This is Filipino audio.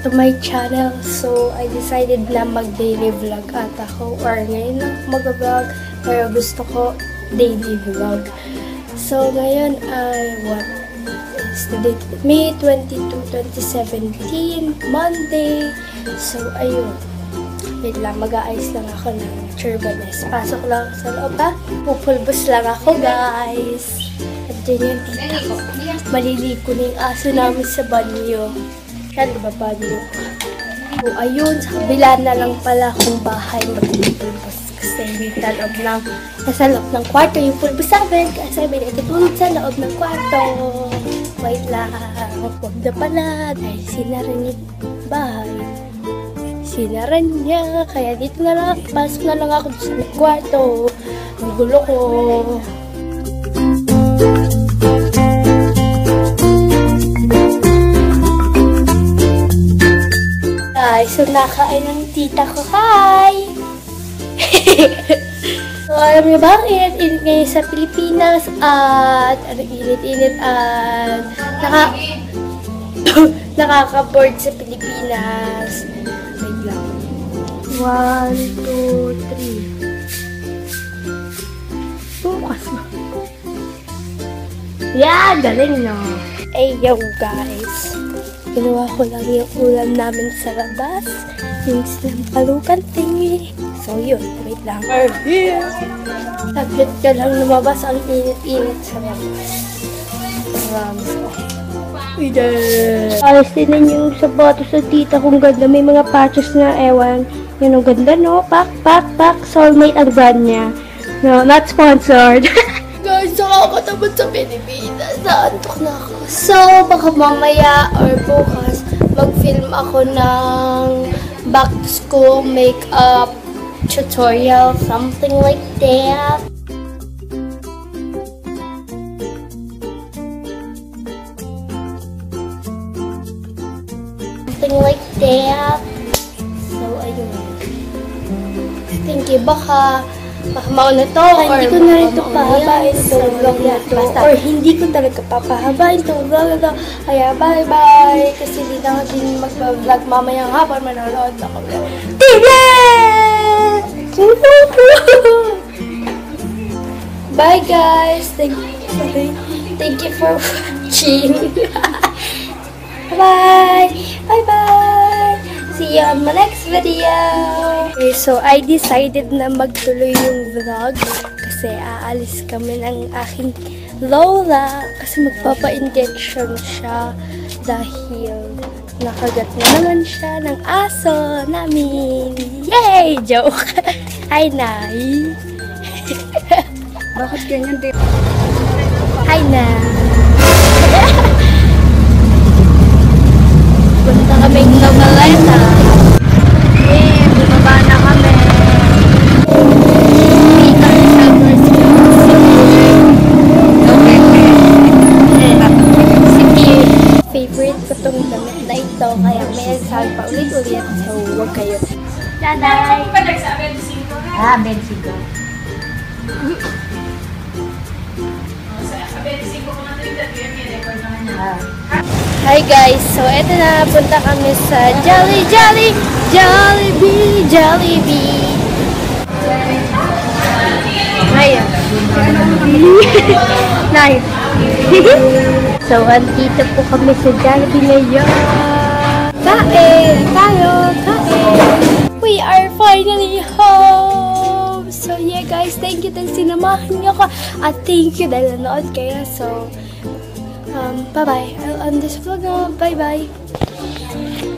to my channel. So, I decided na mag-daily vlog ata ako. Or ngayon lang mag-vlog. Pero gusto ko daily vlog. So, ngayon ay what is the date? May 22, 2017, Monday. So, ayun. Wait lang, mag-aayos lang ako ng turbanes. Pasok lang sa loob ha. Pupulbos lang ako, guys. At dyan yung tita ko. Maliligo na yung aso namin sa banyo. Siya, diba banyo? So, ayun, sa kabila na lang pala akong bahay magpupulbos. Kasi nasa loob ng kwarto yung pulbos namin. Kasi may natutulog sa loob ng kwarto. Wait lang, huwag na pala. Dahil sinaran yung bahay. Sinaran niya, kaya dito na lang, pasok na lang ako sa kwarto. Ang gulo ko. Guys, so nakain ng tita ko. Hi! So, alam niyo bakit? Init ngayon sa Pilipinas at init-init at nakaka-board sa Pilipinas. 1, 2, 3. Bukas mo. Yeah, galing no. Hey, yo guys. Ginawa ko lang yung ulam namin sa labas. Yung sinampalukan thingy. So yun, wait lang. We're here. Saglit ka lang lumabas ang init-init sa labas. Ayos din yung sapatos sa tita kung ganda. May mga patches na ewan. Yan ang ganda, no? Pak. Soulmate ang brand niya. No, not sponsored. Guys, nakakatamad sa Pilipinas. Naantok na ako. So, baka mamaya or bukas, mag-film ako ng back to school makeup tutorial. Something like that. Something like that. So, ayun. Thank you. Baka mauna to. Or hindi ko na rin ito pahabain itong vlog na to. Or hindi ko talaga papahabain itong vlog na to. Kaya bye-bye. Kasi hindi na ako din mag-vlog mamayang hapon. Manonood ako. TV! Bye guys. Thank you for watching. Bye! Bye-bye! See you on my next video! Okay, so I decided na magtuloy yung vlog kasi aalis kami ng aking lola kasi magpapa-injection siya dahil nakagat na naman siya ng aso namin. Yay! Joke! Hi, Nay! Bakit ganyan din? Hi, Nay! Punta kaming Noveleta. Yeah, bumaba na kami. Favorite ko itong damit na ito. Kaya may nagsabi pa ulit-ulit. So, huwag kayo. Daday! Ah, Bensigo. Hi guys! So, eto na. Punta kami sa Jollibee! Ayan. Nice. So, andito po kami sa Jollibee ngayon. Kain! We are finally home! So, yeah guys, thank you dahil sinamahan niyo ako. At thank you dahil nanood kayo. So, bye-bye. I'll end this vlog now. Bye-bye.